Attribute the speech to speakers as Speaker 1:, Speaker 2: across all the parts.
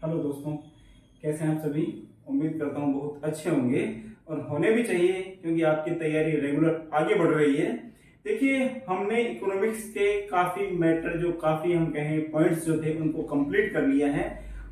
Speaker 1: Hello दोस्तों, कैसे हैं आप सभी। उम्मीद करता हूँ बहुत अच्छे होंगे और होने भी चाहिए, क्योंकि आपकी तैयारी रेगुलर आगे बढ़ रही है। देखिए, हमने इकोनॉमिक्स के काफ़ी मैटर, जो काफ़ी हम कहें पॉइंट्स जो थे, उनको कंप्लीट कर लिया है।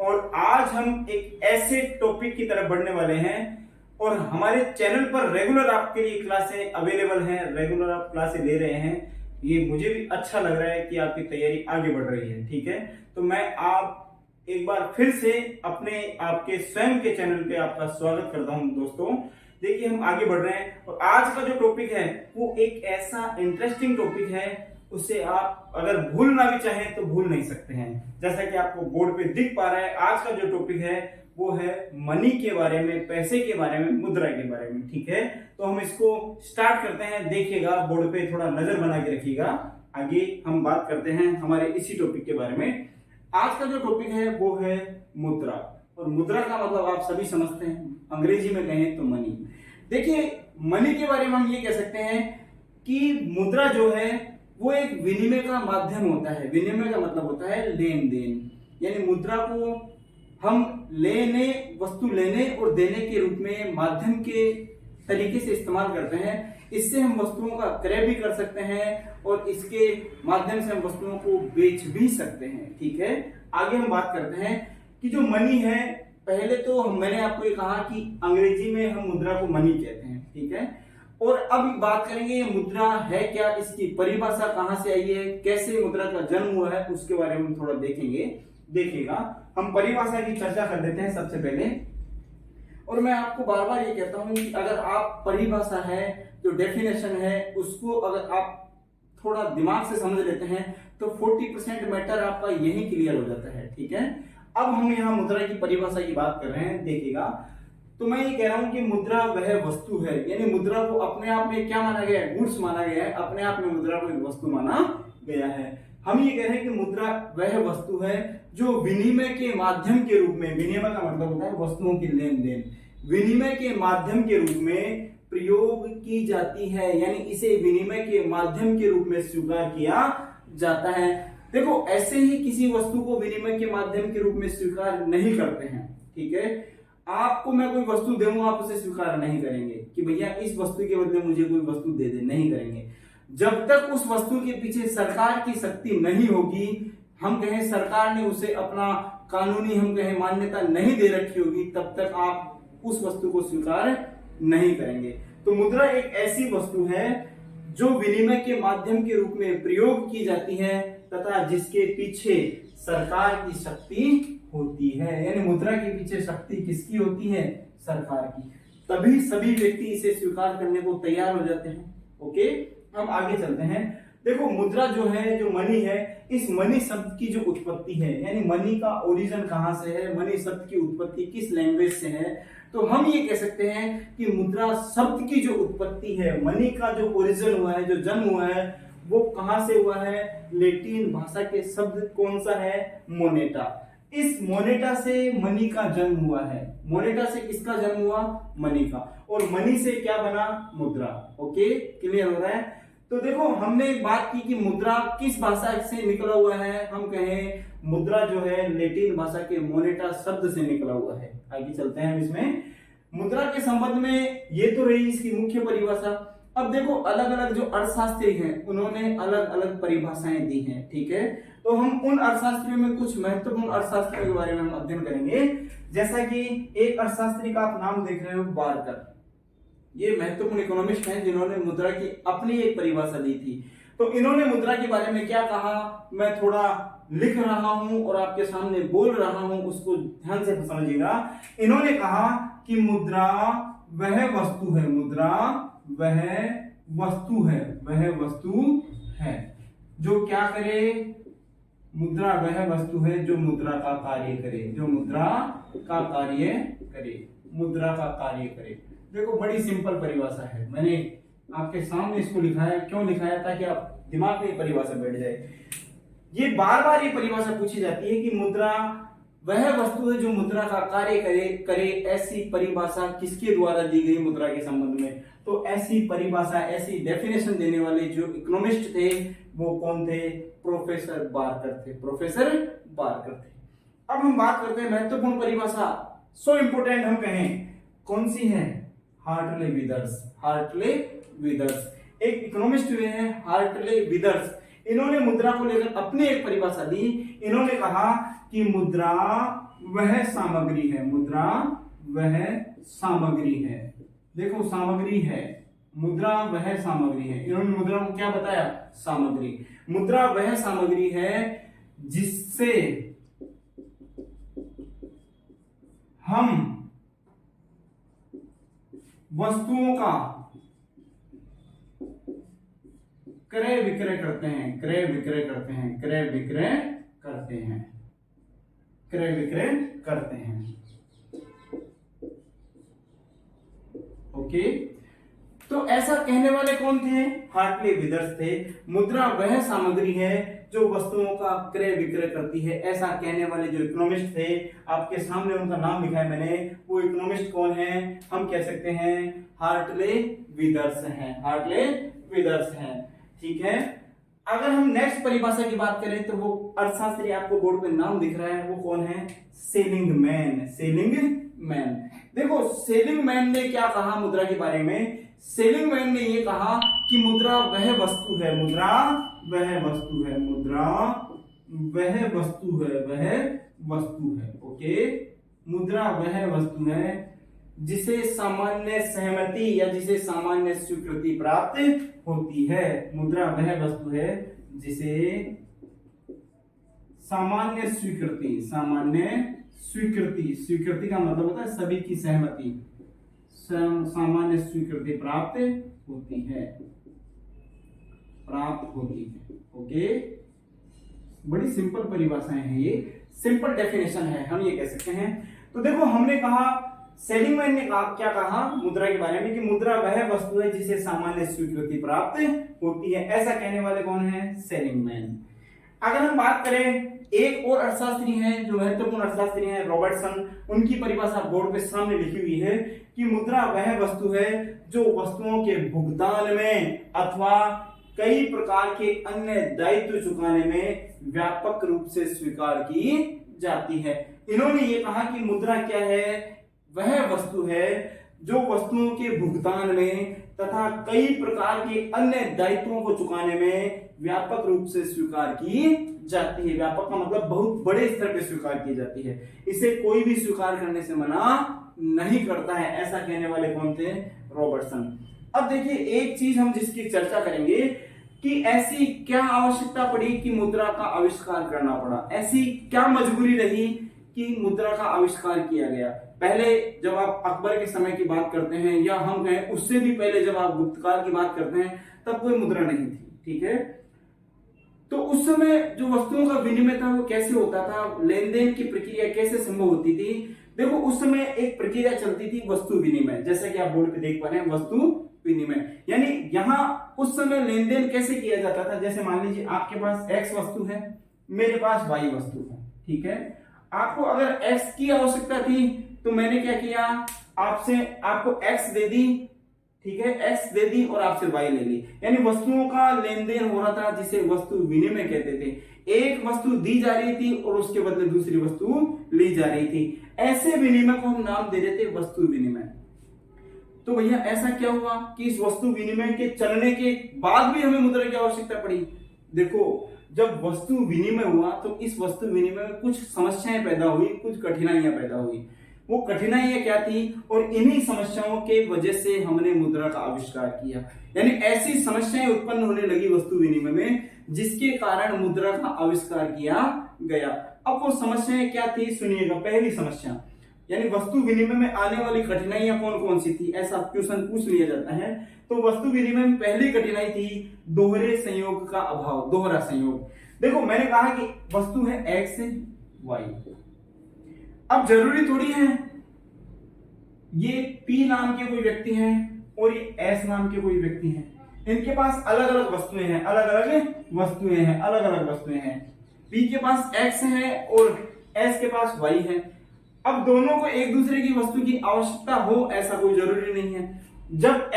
Speaker 1: और आज हम एक ऐसे टॉपिक की तरफ बढ़ने वाले हैं, और हमारे चैनल पर रेगुलर आपके लिए क्लासें अवेलेबल हैं, रेगुलर आप क्लासें ले रहे हैं। ये मुझे भी अच्छा लग रहा है कि आपकी तैयारी आगे बढ़ रही है। ठीक है, तो मैं आप एक बार फिर से अपने आपके स्वयं के चैनल पे आपका स्वागत करता हूं दोस्तों। देखिए, हम आगे बढ़ रहे हैं और आज का जो टॉपिक है वो एक ऐसा इंटरेस्टिंग टॉपिक है, उसे आप अगर भूलना भी चाहें तो भूल नहीं सकते हैं। जैसा कि आपको बोर्ड पे दिख पा रहा है, आज का जो टॉपिक है वो है मनी के बारे में, पैसे के बारे में, मुद्रा के बारे में। ठीक है, तो हम इसको स्टार्ट करते हैं। देखिएगा, बोर्ड पे थोड़ा नजर बना के रखिएगा। आगे हम बात करते हैं हमारे इसी टॉपिक के बारे में। आज का जो टॉपिक है वो है मुद्रा, और मुद्रा का मतलब आप सभी समझते हैं, अंग्रेजी में कहें तो मनी। देखिए, मनी के बारे में हम ये कह सकते हैं कि मुद्रा जो है वो एक विनिमय का माध्यम होता है। विनिमय का मतलब होता है लेन देन, यानी मुद्रा को हम वस्तु लेने और देने के रूप में माध्यम के तरीके से इस्तेमाल करते हैं। इससे हम वस्तुओं का क्रय भी कर सकते हैं और इसके माध्यम से हम वस्तुओं को बेच भी सकते हैं। ठीक है, आगे हम बात करते हैं कि जो मनी है, पहले तो मैंने आपको ये कहा कि अंग्रेजी में हम मुद्रा को मनी कहते हैं। ठीक है, और अब बात करेंगे ये मुद्रा है क्या, इसकी परिभाषा कहां से आई है, कैसे मुद्रा का जन्म हुआ है, उसके बारे में हम थोड़ा देखेंगे। देखिएगा, हम परिभाषा की चर्चा कर लेते हैं सबसे पहले। और मैं आपको बार बार ये कहता हूं कि अगर आप परिभाषा है, जो डेफिनेशन है, उसको अगर आप थोड़ा दिमाग से समझ लेते हैं तो 40% मैटर आपका यही क्लियर हो जाता है। ठीक है, अब हम यहाँ मुद्रा की परिभाषा की बात कर रहे हैं। देखिएगा, तो मैं ये कह रहा हूं कि मुद्रा वह वस्तु है, यानी मुद्रा को अपने आप में क्या माना गया है, गुड्स माना गया है। अपने आप में मुद्रा को एक वस्तु माना गया है। हम ये कह रहे हैं कि मुद्रा वह वस्तु है जो विनिमय के माध्यम के रूप में, विनिमय का मतलब होता है वस्तुओं की लेन देन, विनिमय के माध्यम के रूप में प्रयोग की जाती है, यानी इसे विनिमय के माध्यम के रूप में स्वीकार किया जाता है। देखो, ऐसे ही किसी वस्तु को विनिमय के माध्यम के रूप में स्वीकार नहीं करते हैं। ठीक है, आपको मैं कोई वस्तु दूंगा, आप उसे स्वीकार नहीं करेंगे कि भैया इस वस्तु के बदले मुझे कोई वस्तु दे दे, नहीं करेंगे। जब तक उस वस्तु के पीछे सरकार की शक्ति नहीं होगी, हम कहें सरकार ने उसे अपना कानूनी हम कहें मान्यता नहीं दे रखी होगी, तब तक आप उस वस्तु को स्वीकार नहीं करेंगे। तो मुद्रा एक ऐसी वस्तु है जो विनिमय के माध्यम के रूप में प्रयोग की जाती है तथा जिसके पीछे सरकार की शक्ति होती है। यानी मुद्रा के पीछे शक्ति किसकी होती है, सरकार की। तभी सभी व्यक्ति इसे स्वीकार करने को तैयार हो जाते हैं। ओके, हम आगे चलते हैं। देखो, मुद्रा जो है, जो मनी है, इस मनी शब्द की जो उत्पत्ति है, यानी मनी का ओरिजिन कहां से है, मनी शब्द की उत्पत्ति किस लैंग्वेज से है, तो हम ये कह सकते हैं कि मुद्रा शब्द की जो उत्पत्ति है, मनी का जो ओरिजिन हुआ है, जो जन्म हुआ है, वो कहां से हुआ है, लैटिन भाषा के शब्द कौन सा है, मोनेटा। इस मोनेटा से मनी का जन्म हुआ है। मोनेटा से किसका जन्म हुआ, मनी का, और मनी से क्या बना, मुद्रा। ओके, क्लियर हो रहा है। तो देखो, हमने बात की कि मुद्रा किस भाषा से निकला हुआ है, हम कहें मुद्रा जो है लैटिन भाषा के मोनेटा शब्द से निकला हुआ है। आगे चलते हैं हम इसमें। मुद्रा के संबंध में ये तो रही इसकी मुख्य परिभाषा। अब देखो, अलग अलग जो अर्थशास्त्री हैं उन्होंने अलग अलग परिभाषाएं दी हैं। ठीक है, तो हम उन अर्थशास्त्रियों में कुछ महत्वपूर्ण अर्थशास्त्रियों के बारे में हम अध्ययन करेंगे। जैसा कि एक अर्थशास्त्री का आप नाम देख रहे हो, बार्कर। ये महत्वपूर्ण इकोनॉमिस्ट हैं जिन्होंने मुद्रा की अपनी एक परिभाषा दी थी। तो इन्होंने मुद्रा के बारे में क्या कहा, मैं थोड़ा लिख रहा हूं और आपके सामने बोल रहा हूं, उसको ध्यान से समझिएगा। इन्होंने कहा कि मुद्रा वह वस्तु है, मुद्रा वह वस्तु है, वह वस्तु है जो क्या करे, मुद्रा वह वस्तु है जो मुद्रा का कार्य करे, जो मुद्रा का कार्य करे, मुद्रा का कार्य करे। देखो, बड़ी सिंपल परिभाषा है, मैंने आपके सामने इसको लिखा है। क्यों लिखाया, ताकि आप दिमाग में परिभाषा बैठ जाए। ये बार बार ये परिभाषा पूछी जाती है कि मुद्रा वह वस्तु है जो मुद्रा का कार्य करे। ऐसी परिभाषा किसके द्वारा दी गई मुद्रा के संबंध में, तो ऐसी परिभाषा, ऐसी डेफिनेशन देने वाले जो इकोनॉमिस्ट थे वो कौन थे, प्रोफेसर बार्कर थे, प्रोफेसर बार्कर थे। अब हम बात करते हैं महत्वपूर्ण परिभाषा, सो इंपोर्टेंट हम कहें, कौन सी है? Hartley withers. हार्टले विदर्स एक इकोनॉमिस्ट हुए हैं, हार्टले विदर्स। इन्होंने मुद्रा को लेकर अपनी एक परिभाषा दी। इन्होंने कहा कि मुद्रा वह सामग्री है, मुद्रा वह सामग्री है। देखो सामग्री है, मुद्रा वह सामग्री है। इन्होंने मुद्रा को क्या बताया? सामग्री। मुद्रा वह सामग्री है जिससे हम वस्तुओं का क्रय विक्रय करते हैं, क्रय विक्रय करते हैं, क्रय विक्रय करते हैं, क्रय विक्रय करते हैं। ओके, तो ऐसा कहने वाले कौन थे? हार्टले विदर्स थे। मुद्रा वह सामग्री है जो वस्तुओं का क्रय विक्रय करती है, ऐसा कहने वाले जो इकोनॉमिस्ट थे, आपके सामने उनका नाम लिखा है मैंने। वो इकोनॉमिस्ट कौन है? हम कह सकते हैं हार्टले विदर्स हैं, हार्टले विदर्स हैं। ठीक है, अगर हम नेक्स्ट परिभाषा की बात करें तो वो अर्थशास्त्री, आपको बोर्ड पे नाम दिख रहा है, वो कौन है? सेलिंगमैन। सेलिंगमैन। देखो सेलिंगमैन ने क्या कहा मुद्रा के बारे में? सेलिंगमैन ने ये कहा कि मुद्रा वह वस्तु है, मुद्रा वह वस्तु है, मुद्रा वह वस्तु है, वह वस्तु है। ओके, मुद्रा वह वस्तु है जिसे सामान्य सहमति या जिसे सामान्य स्वीकृति प्राप्त होती है। मुद्रा वह वस्तु है जिसे सामान्य स्वीकृति, सामान्य स्वीकृति, स्वीकृति का मतलब होता है सभी की सहमति, सामान्य स्वीकृति प्राप्त होती है, प्राप्त होती है। ओके, बड़ी सिंपल परिभाषाएं हैं ये, सिंपल डेफिनेशन है, हम ये कह सकते हैं। तो देखो हमने कहा, सेलिंगमैन ने क्या कहा मुद्रा के बारे में कि मुद्रा वह वस्तु है जिसे सामान्य स्वीकृति प्राप्त होती है, ऐसा कहने वाले कौन है? सेलिंगमैन। अगर हम बात करें, एक और अर्थशास्त्री हैं जो महत्वपूर्ण अर्थशास्त्री हैं, रॉबर्टसन, उनकी परिभाषा बोर्ड पे सामने लिखी हुई है कि मुद्रा वह वस्तु है जो वस्तुओं के भुगतान में अथवा कई प्रकार के अन्य दायित्व चुकाने में व्यापक रूप से स्वीकार की जाती है। इन्होंने ये कहा कि मुद्रा क्या है? वह वस्तु है जो वस्तुओं के भुगतान में तथा कई प्रकार के अन्य दायित्वों को चुकाने में व्यापक रूप से स्वीकार की जाती है। व्यापक का मतलब बहुत बड़े स्तर पर स्वीकार की जाती है, इसे कोई भी स्वीकार करने से मना नहीं करता है, ऐसा कहने वाले कौन थे? रॉबर्टसन। अब देखिए एक चीज हम जिसकी चर्चा करेंगे कि ऐसी क्या आवश्यकता पड़ी कि मुद्रा का आविष्कार करना पड़ा, ऐसी क्या मजबूरी रही कि मुद्रा का आविष्कार किया गया। पहले जब आप अकबर के समय की बात करते हैं या हम कहें उससे भी पहले जब आप गुप्तकाल की बात करते हैं, तब कोई मुद्रा नहीं थी। ठीक है, तो उस समय जो वस्तुओं का विनिमय था वो कैसे होता था, लेन देन की प्रक्रिया कैसे संभव होती थी? देखो उस समय एक प्रक्रिया चलती थी वस्तु विनिमय, जैसा कि आप बोर्ड पे देख पा रहे हैं, वस्तु विनिमय। यानी यहाँ उस समय लेन देन कैसे किया जाता था? जैसे मान लीजिए आपके पास एक्स वस्तु है, मेरे पास वाई वस्तु है। ठीक है, आपको अगर एक्स की आवश्यकता थी तो मैंने क्या किया, आपको एक्स दे दी। ठीक है, एक्स दे दी और आपसे वाई ले ली, यानी वस्तुओं का लेन देन हो रहा था जिसे वस्तु विनिमय कहते थे। एक वस्तु दी जा रही थी और उसके बदले दूसरी वस्तु ली जा रही थी, ऐसे विनिमय को हम नाम दे देते वस्तु विनिमय। तो भैया ऐसा क्या हुआ कि इस वस्तु विनिमय के चलने के बाद भी हमें मुद्रा की आवश्यकता पड़ी? देखो जब वस्तु विनिमय हुआ तो इस वस्तु विनिमय में कुछ समस्याएं पैदा हुई, कुछ कठिनाइयां पैदा हुई। वो कठिनाइयां क्या थी? और इन्हीं समस्याओं के वजह से हमने मुद्रा का आविष्कार किया, यानी ऐसी समस्याएं उत्पन्न होने लगी वस्तु विनिमय में जिसके कारण मुद्रा का आविष्कार किया गया। अब वो समस्याएं क्या थी सुनिएगा। पहली समस्या, यानी वस्तु विनिमय में आने वाली कठिनाइयां कौन कौन सी थी, ऐसा क्वेश्चन पूछ लिया जाता है। तो वस्तु विनिमय में पहली कठिनाई थी दोहरे संयोग का अभाव, दोहरा संयोग। देखो मैंने कहा कि वस्तु है एक्स वाई, अब जरूरी थोड़ी है ये P नाम के कोई व्यक्ति हैं और ये S नाम के कोई व्यक्ति हैं, इनके पास अलग अलग वस्तुएं हैं, अलग अलग वस्तुएं हैं, अलग अलग वस्तुएं हैं। P के पास X है और S के पास Y है। अब दोनों को एक दूसरे की वस्तु की आवश्यकता हो ऐसा कोई जरूरी नहीं है। जब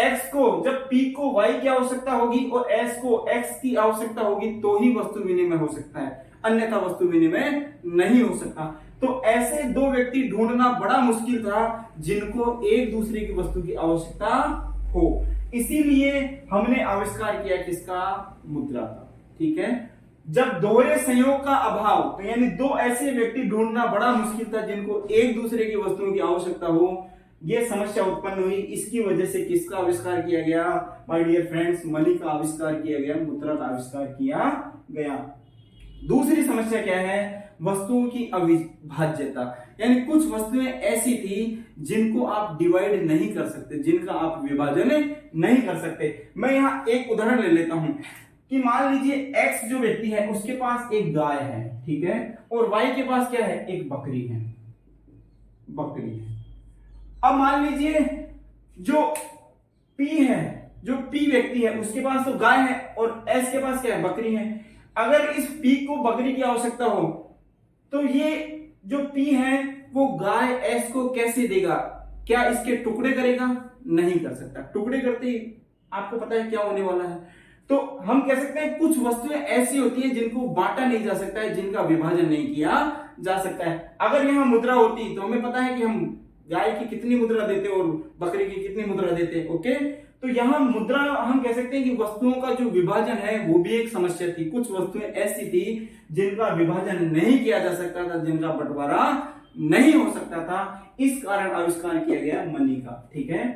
Speaker 1: P को Y की आवश्यकता होगी और S को X की आवश्यकता होगी तो ही वस्तु विनिमय हो सकता है। अन्यथा वस्तु विनिमय नहीं हो सकता। तो ऐसे दो व्यक्ति ढूंढना बड़ा मुश्किल था जिनको एक दूसरे की वस्तु की आवश्यकता हो, इसीलिए हमने आविष्कार किया किसका? मुद्रा का। ठीक है, जब दोहरे संयोग का अभाव, तो यानी दो ऐसे व्यक्ति ढूंढना बड़ा मुश्किल था जिनको एक दूसरे की वस्तुओं की आवश्यकता हो, ये समस्या उत्पन्न हुई। इसकी वजह से किसका आविष्कार किया गया? माय डियर फ्रेंड्स, मनी का आविष्कार किया गया, मुद्रा का आविष्कार किया गया। दूसरी समस्या क्या है? वस्तुओं की अविभाज्यता, यानी कुछ वस्तुएं ऐसी थी जिनको आप डिवाइड नहीं कर सकते, जिनका आप विभाजन नहीं कर सकते। मैं यहां एक उदाहरण ले लेता हूं कि मान लीजिए एक्स जो व्यक्ति है उसके पास एक गाय है, ठीक है, और वाई के पास क्या है? एक बकरी है, बकरी है। अब मान लीजिए जो पी है, जो पी व्यक्ति है उसके पास तो गाय है और एस के पास क्या है? बकरी है। अगर इस पी को बकरी की आवश्यकता हो तो ये जो पी है वो गाय एस को कैसे देगा? क्या इसके टुकड़े करेगा? नहीं कर सकता। टुकड़े करते ही आपको पता है क्या होने वाला है। तो हम कह सकते हैं कुछ वस्तुएं ऐसी होती हैं जिनको बांटा नहीं जा सकता है, जिनका विभाजन नहीं किया जा सकता है। अगर यहां मुद्रा होती तो हमें पता है कि हम गाय की कितनी मुद्रा देते और बकरी की कितनी मुद्रा देते। ओके, तो यहां मुद्रा हम कह सकते हैं कि वस्तुओं का जो विभाजन है वो भी एक समस्या थी। कुछ वस्तुएं ऐसी थी जिनका विभाजन नहीं किया जा सकता था, जिनका बंटवारा नहीं हो सकता था, इस कारण आविष्कार किया गया मनी का। ठीक है,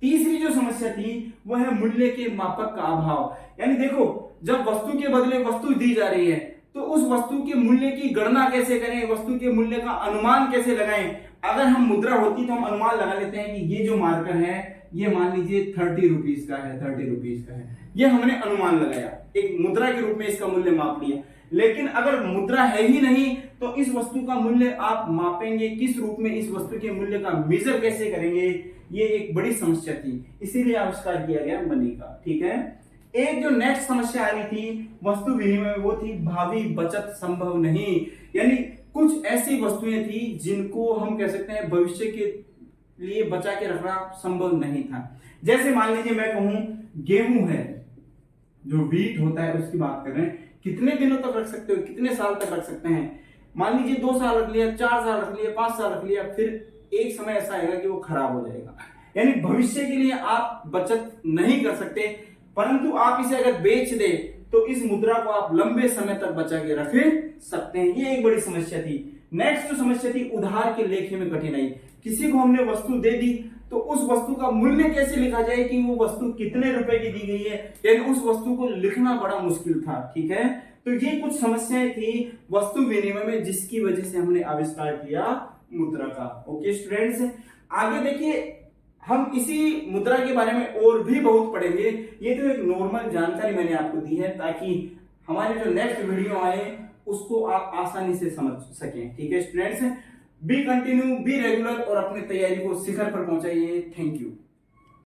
Speaker 1: तीसरी जो समस्या थी वह है मूल्य के मापक का अभाव। यानी देखो, जब वस्तु के बदले वस्तु दी जा रही है तो उस वस्तु के मूल्य की गणना कैसे करें, वस्तु के मूल्य का अनुमान कैसे लगाएं। अगर हम मुद्रा होती तो हम अनुमान लगा लेते हैं कि ये जो मार्कर है ये मान लीजिए 30 रुपीज का है, 30 रुपीज का है, ये हमने अनुमान लगाया, एक मुद्रा के रूप में इसका मूल्य माप लिया। लेकिन अगर मुद्रा है ही नहीं तो इस वस्तु का मूल्य आप मापेंगे किस रूप में, इस वस्तु के मूल्य का मेजर कैसे करेंगे, ये एक बड़ी समस्या थी। इसीलिए आविष्कार किया गया मनी का। ठीक है, एक जो नेक्स्ट समस्या आ रही थी वस्तु विनिमय में वो थी भावी बचत संभव नहीं। यानी कुछ ऐसी वस्तुएं थी जिनको हम कह सकते हैं भविष्य के लिए बचा के रखना संभव नहीं था। जैसे मान लीजिए मैं कहूं गेहूं है, जो व्हीट होता है उसकी बात कर रहे हैं, कितने दिनों तक रख सकते हो, कितने साल तक रख सकते हैं? मान लीजिए 2 साल रख लिया, 4 साल रख लिया, 5 साल रख लिया, फिर एक समय ऐसा आएगा कि वो खराब हो जाएगा। यानी भविष्य के लिए आप बचत नहीं कर सकते, परंतु आप इसे अगर बेच दे तो इस मुद्रा को आप लंबे समय तक बचा के रख सकते हैं। ये एक बड़ी समस्या थी। नेक्स्ट जो समस्या थी उधार के लेखे में कठिनाई। किसी को हमने वस्तु दे दी तो उस वस्तु का मूल्य कैसे लिखा जाए कि वो वस्तु कितने रुपए की दी गई है, यानी उस वस्तु को लिखना बड़ा मुश्किल था। ठीक है, तो ये कुछ समस्याएं थी वस्तु विनिमय में जिसकी वजह से हमने आविष्कार किया मुद्रा का। ओके स्टूडेंट्स, आगे देखिए हम इसी मुद्रा के बारे में और भी बहुत पढ़ेंगे। ये तो एक नॉर्मल जानकारी मैंने आपको दी है ताकि हमारे जो नेक्स्ट वीडियो आए उसको आप आसानी से समझ सकें। ठीक है students, B continue, be regular और अपनी तैयारी को शिखर पर पहुंचाइए। Thank you.